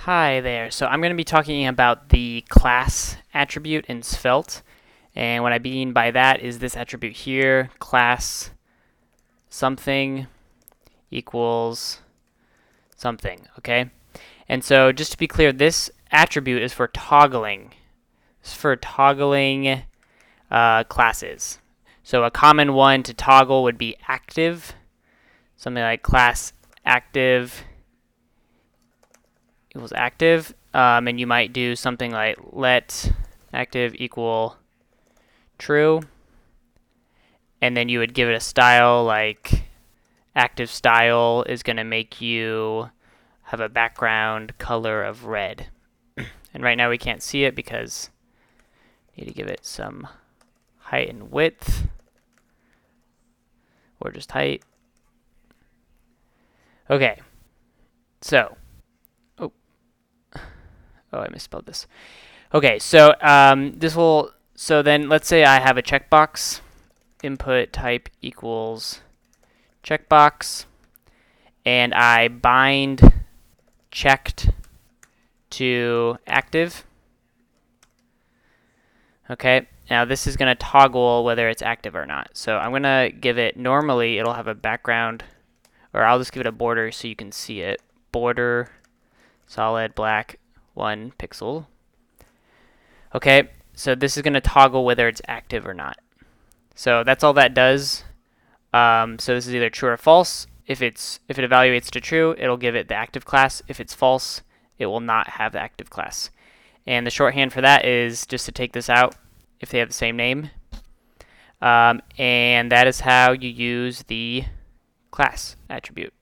Hi there. So I'm going to be talking about the class attribute in Svelte. And what I mean by that is this attribute here, class something equals something, okay? And so just to be clear, this attribute is for toggling. It's for toggling classes. So a common one to toggle would be active. Something like class active equals active. And you might do something like let active equal true, and then you would give it a style like active style is going to make you have a background color of red. And right now we can't see it because you need to give it some height and width, or just height. Okay, so I misspelled this. Okay, so so then let's say I have a checkbox, input type equals checkbox, and I bind checked to active. Okay, now this is going to toggle whether it's active or not. So I'm going to give it, normally it'll have a background, or I'll just give it a border so you can see it. Border, solid, black, 1 pixel. Okay, so this is going to toggle whether it's active or not. So that's all that does. So this is either true or false. If it evaluates to true, it'll give it the active class. If it's false, it will not have the active class. And the shorthand for that is just to take this out if they have the same name. And that is how you use the class attribute.